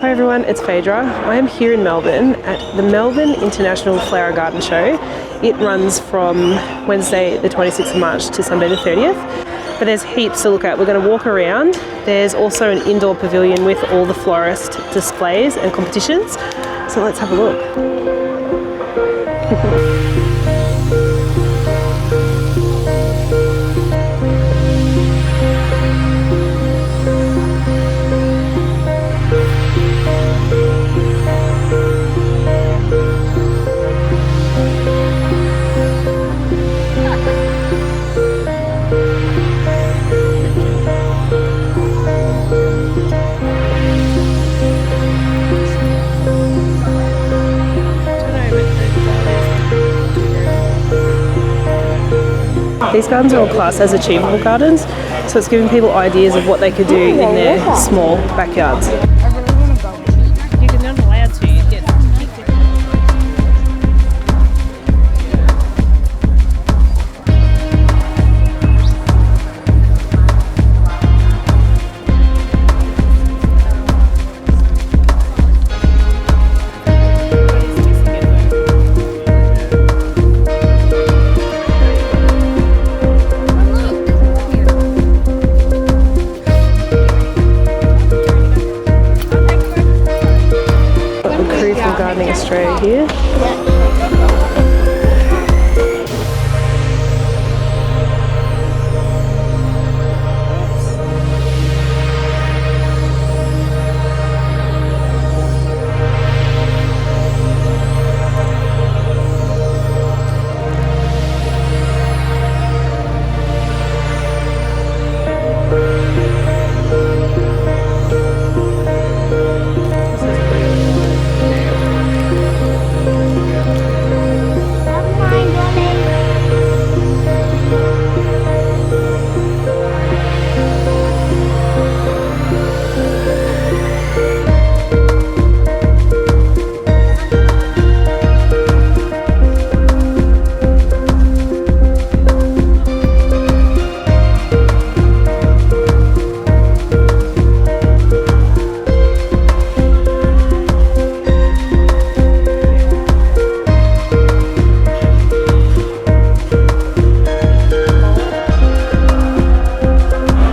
Hi everyone, it's Phaedra. I am here in Melbourne at the Melbourne International Flower Garden Show. It runs from Wednesday the 26th of March to Sunday the 30th. But there's heaps to look at. We're going to walk around. There's also an indoor pavilion with all the florist displays and competitions. So let's have a look. These gardens are all classed as achievable gardens, so it's giving people ideas of what they could do in their small backyards. You're not allowed to. You get kicked. Gardening Australia here.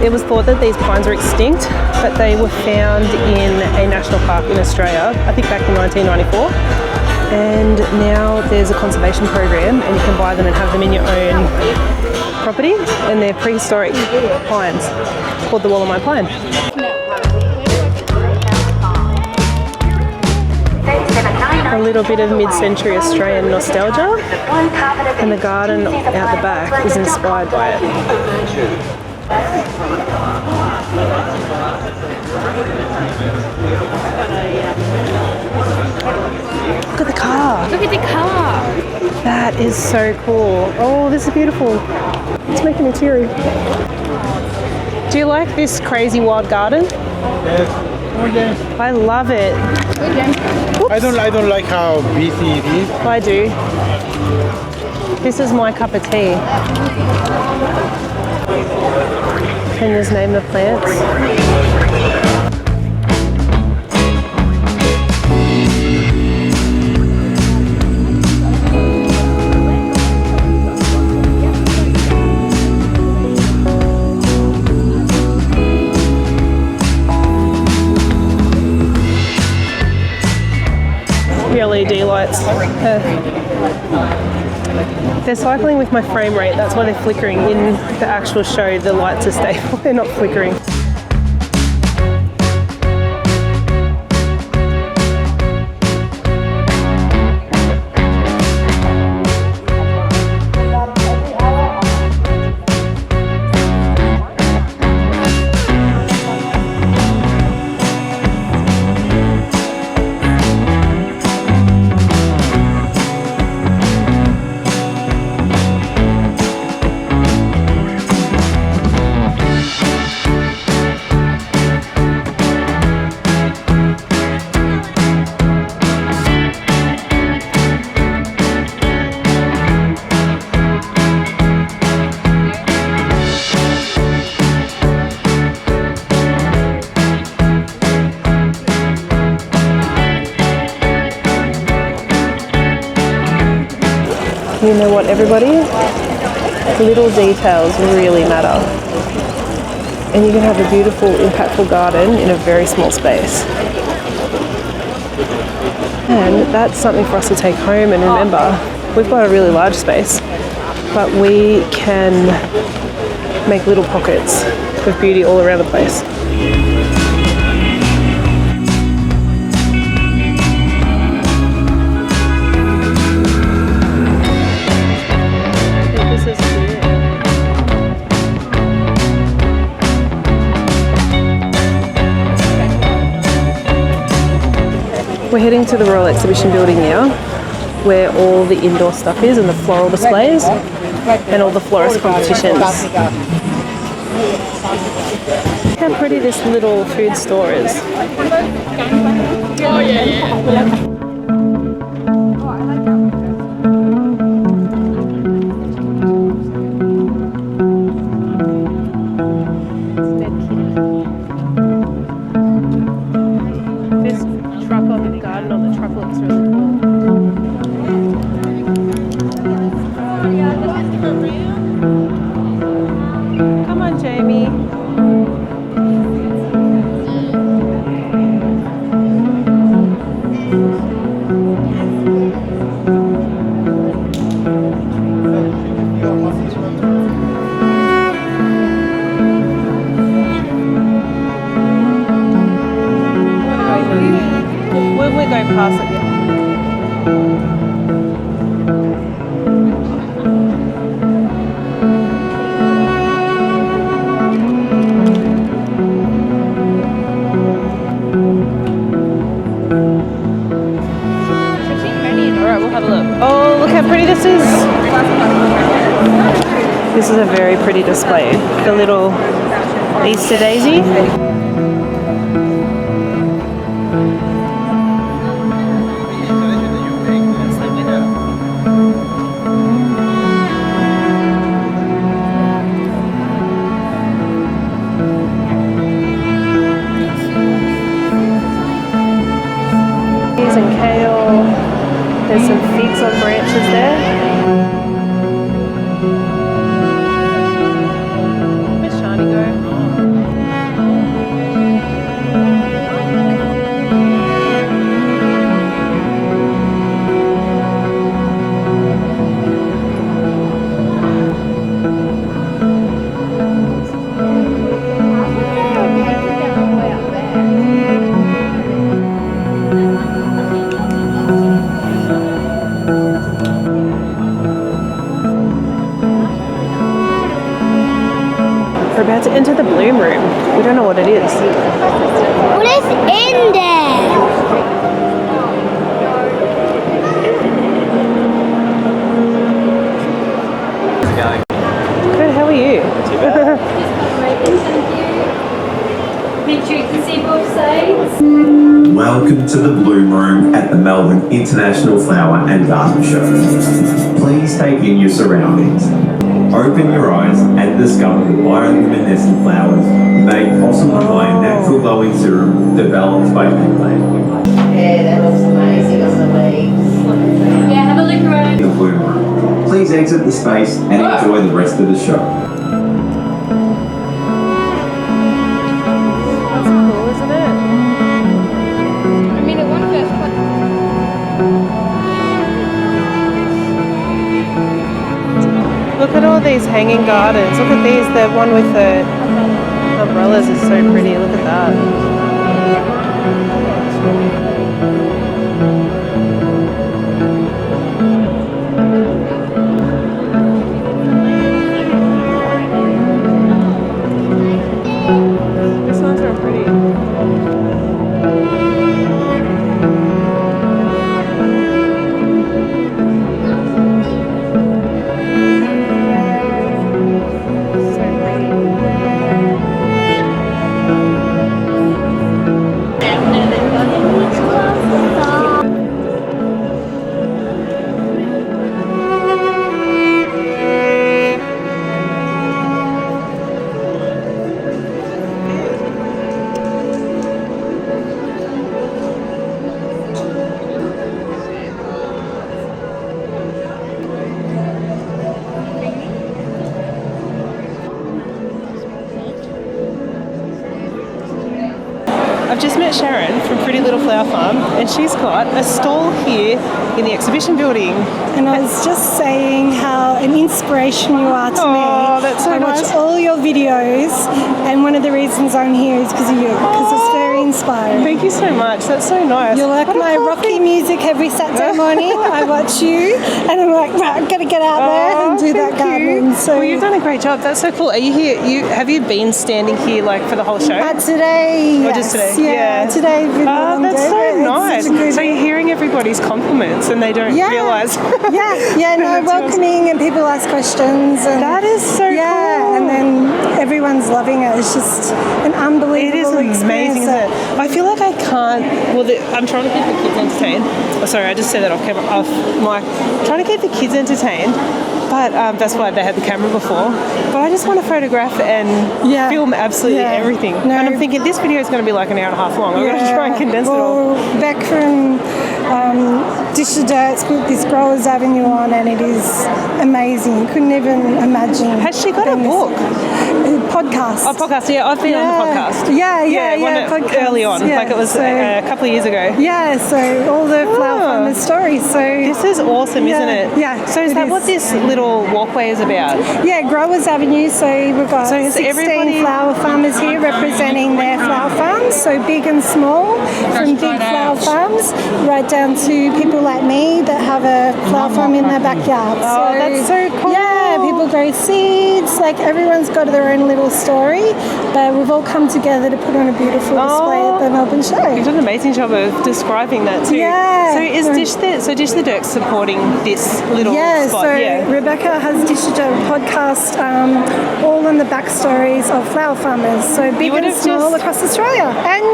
It was thought that these pines were extinct, but they were found in a national park in Australia, I think back in 1994. And now there's a conservation program and you can buy them and have them in your own property. And they're prehistoric pines called the Wallamai pine. A little bit of mid-century Australian nostalgia, and the garden out the back is inspired by it. Look at the car. Look at the car. That is so cool. Oh, this is beautiful. It's making me teary. Do you like this crazy wild garden? Yes. Okay. I love it. Okay. I don't like how busy it is. I do. This is my cup of tea. Can you just name the plants? The LED lights. They're cycling with my frame rate, that's why they're flickering. In the actual show, the lights are stable, they're not flickering. You know what, everybody? Little details really matter. And you can have a beautiful, impactful garden in a very small space. And that's something for us to take home and remember. We've got a really large space, but we can make little pockets of beauty all around the place. We're heading to the Royal Exhibition building now, where all the indoor stuff is and the floral displays and all the florist competitions. Look how pretty this little food store is. Oh, yeah. This is a very pretty display. The little Easter daisy. Peas and kale. There's some figs on branches there. We're about to enter the bloom room. We don't know what it is. What is in there? Good, how are you? Make sure you can see both sides. Welcome to the Bloom Room at the Melbourne International Flower and Garden Show. Please take in your surroundings. Open your eyes and discover the bioluminescent flowers made possible by a natural glowing serum developed by Yackandandah. Yeah, that looks amazing on the leaves. Yeah, have a look around. The Bloom Room. Please exit the space and enjoy the rest of the show. That's cool, isn't it? I mean, it won first place. Look at all these hanging gardens. Look at these. The one with the umbrellas is so pretty. Look at that. These ones are pretty. met Sharon from Pretty Little Flower Farm, and she's got a stall here in the exhibition building. And I was just saying how an inspiration you are to me. Oh, that's so I nice. watch all your videos, and one of the reasons I'm here is because of you, because it's very inspiring. Thank you so much. That's so nice. You're like What a my cool rocky thing. music every Saturday morning. I watch you, and I'm like, right, I've got to get out there and do that Thank you. gardening. So Well, you've done a great job. That's so cool. Are you here? Have you been standing here like for the whole show? today, Or yes. just today? Yeah, today. Oh, that's so nice. So you're hearing everybody's compliments and they don't realise. welcoming and people ask questions. And That is so cool. and then everyone's loving it. It's just an unbelievable It is amazing, isn't experience. it? I feel like I can't. Well, I'm trying to keep the kids entertained. Oh, sorry, I just said that off camera. Off mic. Trying to keep the kids entertained, but that's why they had the camera before. But I just want to photograph and film absolutely everything. No. And I'm thinking this video is going to be like an hour and a half long. I'm going to try and condense it all. Beck from Dish of Dirt's put this Growers Avenue on, and it is amazing. Couldn't even imagine. Has she got a book? Podcast. Oh, podcast. Yeah, I've been on the podcast. podcast. Early on, Yeah, like it was so- a couple of years ago. Yeah, so all the flower farmers' stories. So This is awesome, isn't it? Yeah. So is that what this little walkway is about? Yeah, Growers Avenue. So we've got So is 16 everybody- flower farmers here representing their flower farms. So big and small, from big flower farms right down to people like me that have a flower farm in their backyard. Oh, that's so cool. Yeah, people grow seeds. Like everyone's got their own little story, but we've all come together to put on a beautiful display at the Melbourne show. You've done an amazing job of describing that too. Yeah. So is Dish the Dirt supporting this little Yeah, spot? so Yeah. Rebecca has Dish of Dirt podcast, all on the backstories of flower farmers, so big would and have small just- across Australia, and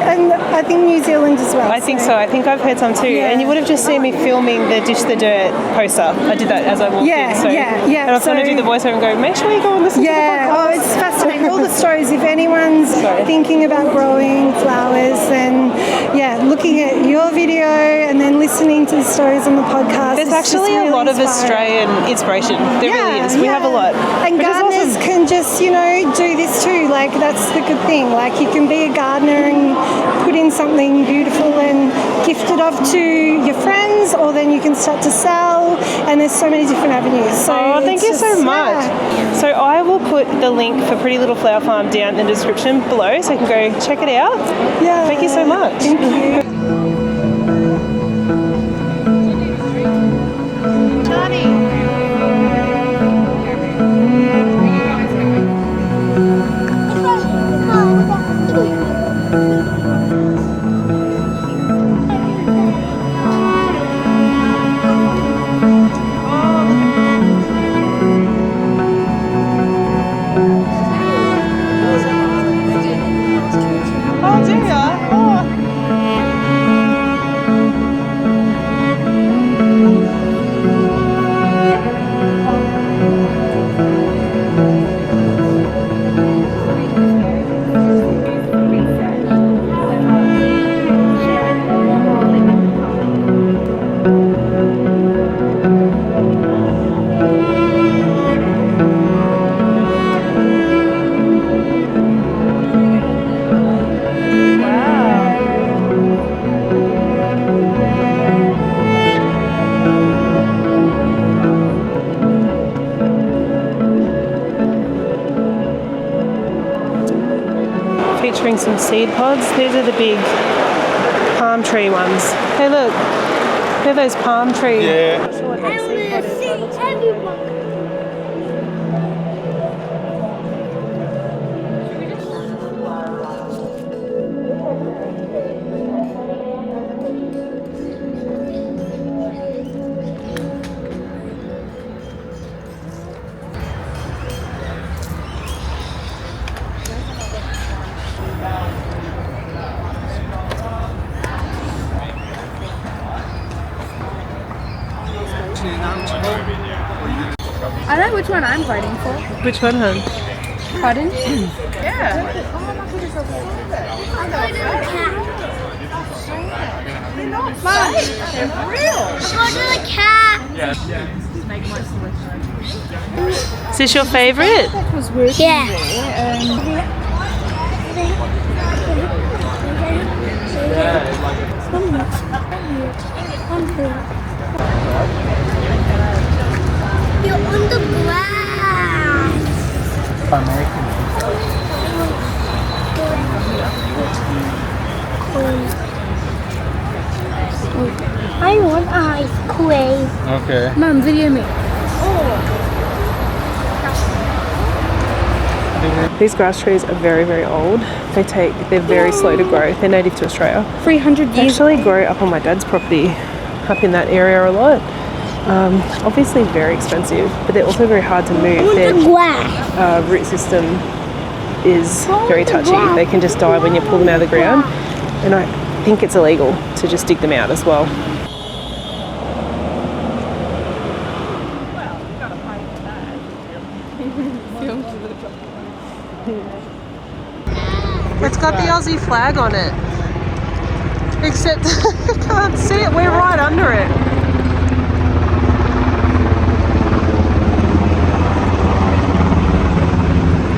and I think New Zealand as well. I think so. I think I've heard some too. Yeah. And you would have just seen me filming the Dish the Dirt poster. I did that as I walked Yeah, in. So, yeah. And I was going to So- do the voiceover and go, make sure you go and listen to the Yeah, podcast. it's fascinating. All the stories. If anyone's thinking about growing flowers, then looking at your video and then listening to the stories on the podcast. There's is just actually a really lot of inspiring. Australian inspiration. There really is. We have a lot. And which is gardeners awesome. can just, do this too. Like, that's the good thing. Like, you can be a gardener and put in something beautiful and gift it off to your friends, or then you can start to sell. And there's so many different avenues. So Oh, thank it's you so just- much. yeah. So I will put the link for Pretty Little Flower Farm down in the description below so you can go check it out. Yeah. Thank you so much. Thank you. Oh, do ya? Oh. Featuring some seed pods. These are the big palm tree ones. Hey, look. They're those palm trees. Yeah. I know which one I'm voting for. Which one, hon? Pardon? Is this your favourite? Yeah. I want ice cream. Okay. Mum, video me. These grass trees are very, very old. They're very slow to grow. They're native to Australia. 300 They actually grow up on my dad's property, up in that area a lot. Obviously very expensive, but they're also very hard to move. Their root system is very touchy. They can just die when you pull them out of the ground, and I think it's illegal to just dig them out as well. It's got the Aussie flag on it, except I can't see it. We're right under it.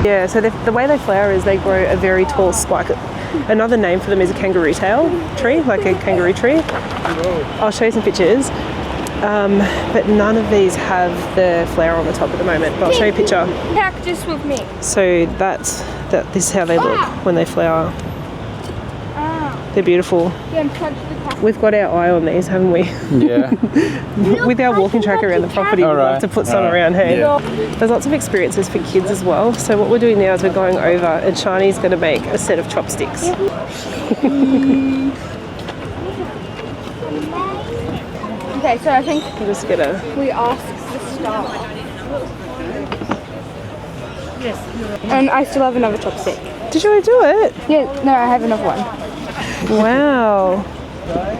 Yeah, so the way they flower is they grow a very tall spike. Another name for them is a kangaroo tail tree, like a kangaroo tree. I'll show you some pictures. But none of these have the flower on the top at the moment. But I'll show you a picture. Practice with me. So this is how they look when they flower. They're beautiful. We've got our eye on these, haven't we? Yeah. With our walking track around the property, we'd love to put some around here. Yeah. There's lots of experiences for kids as well. So what we're doing now is we're going over and Shani's going to make a set of chopsticks. Okay, so I think I'm just gonna... we asked the star. Yes. And I still have another chopstick. Did you already do it? Yeah, no, I have another one. Wow.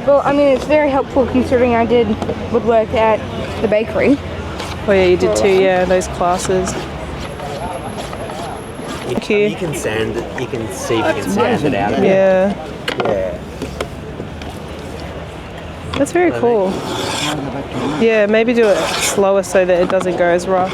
Well, I mean, it's very helpful considering I did woodwork at the bakery. Oh yeah, you did too, yeah, those classes. Thank you. You can sand it, you can see if you can sand it out. Yeah. Yeah. That's very cool. Yeah, maybe do it slower so that it doesn't go as rough.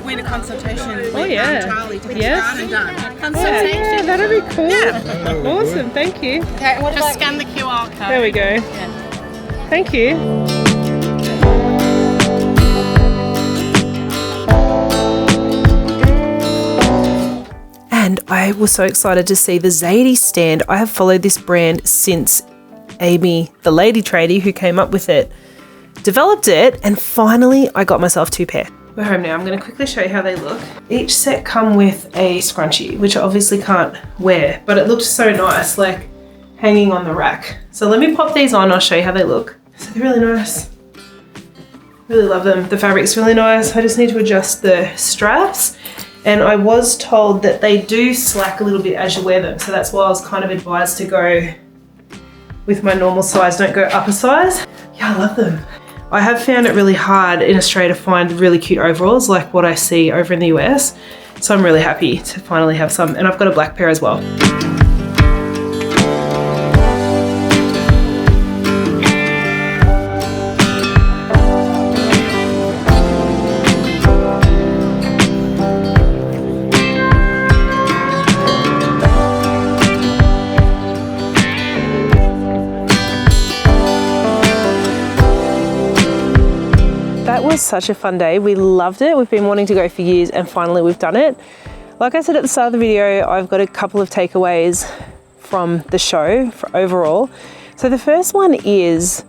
win a consultation with Charlie to get Yes. your garden done. Consultation. Yeah, that'd be cool. Yeah. Awesome, thank you. Okay, just scan the QR code. There we go. Yeah. Thank you. And I was so excited to see the Zadie stand. I have followed this brand since Amy, the lady tradie who came up with it, developed it, and finally I got myself 2 pair. We're home now. I'm going to quickly show you how they look. Each set come with a scrunchie, which I obviously can't wear, but it looked so nice, like hanging on the rack. So let me pop these on, I'll show you how they look. So they're really nice. Really love them. The fabric's really nice. I just need to adjust the straps. And I was told that they do slack a little bit as you wear them. So that's why I was kind of advised to go with my normal size, don't go up a size. Yeah, I love them. I have found it really hard in Australia to find really cute overalls like what I see over in the US. So I'm really happy to finally have some. And I've got a black pair as well. was such a fun day. We loved it. We've been wanting to go for years and finally we've done it. Like I said at the start of the video, I've got a couple of takeaways from the show for overall. So the first one is,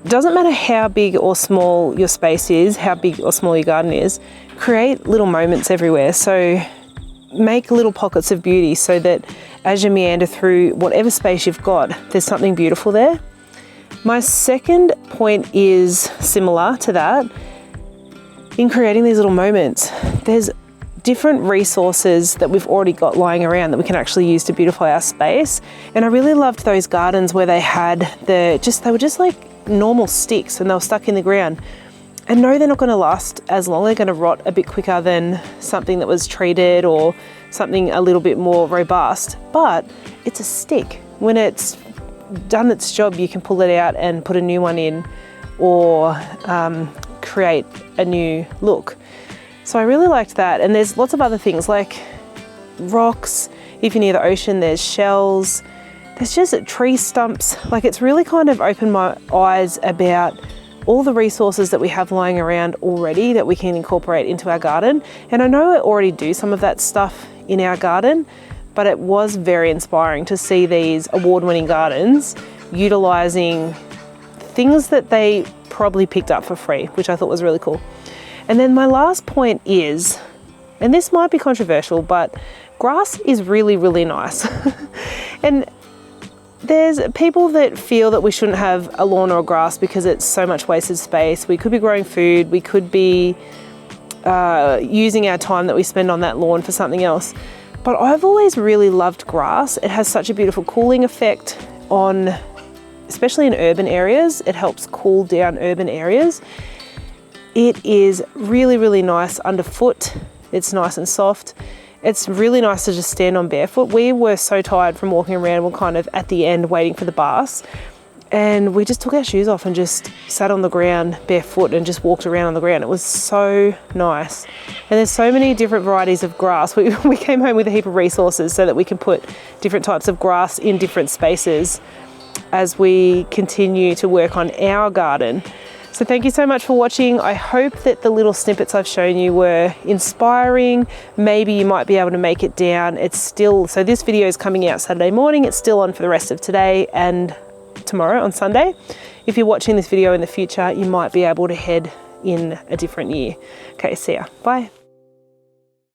doesn't matter how big or small your space is, how big or small your garden is, create little moments everywhere. So make little pockets of beauty so that as you meander through whatever space you've got, there's something beautiful there. My second point is similar to that. In creating these little moments, there's different resources that we've already got lying around that we can actually use to beautify our space. And I really loved those gardens where they had they were just like normal sticks and they were stuck in the ground. And no, they're not going to last as long. They're going to rot a bit quicker than something that was treated or something a little bit more robust. But it's a stick. When it's done its job, you can pull it out and put a new one in, or create a new look. So I really liked that. And there's lots of other things like rocks. If you're near the ocean, there's shells. There's just tree stumps. Like, it's really kind of opened my eyes about all the resources that we have lying around already that we can incorporate into our garden. And I know I already do some of that stuff in our garden, but it was very inspiring to see these award-winning gardens utilising things that they probably picked up for free, which I thought was really cool. And then my last point is, and this might be controversial, but grass is really, really nice. And there's people that feel that we shouldn't have a lawn or grass because it's so much wasted space. We could be growing food, we could be using our time that we spend on that lawn for something else. But I've always really loved grass. It has such a beautiful cooling effect on, especially in urban areas. It helps cool down urban areas. It is really, really nice underfoot. It's nice and soft. It's really nice to just stand on barefoot. We were so tired from walking around. We're kind of at the end waiting for the bus. And we just took our shoes off and just sat on the ground barefoot and just walked around on the ground. It was so nice. And there's so many different varieties of grass. We came home with a heap of resources so that we can put different types of grass in different spaces as we continue to work on our garden. So thank you so much for watching. I hope that the little snippets I've shown you were inspiring. Maybe you might be able to make it down. So this video is coming out Saturday morning. It's still on for the rest of today and tomorrow on Sunday. If you're watching this video in the future, you might be able to head in a different year. Okay, see ya. Bye.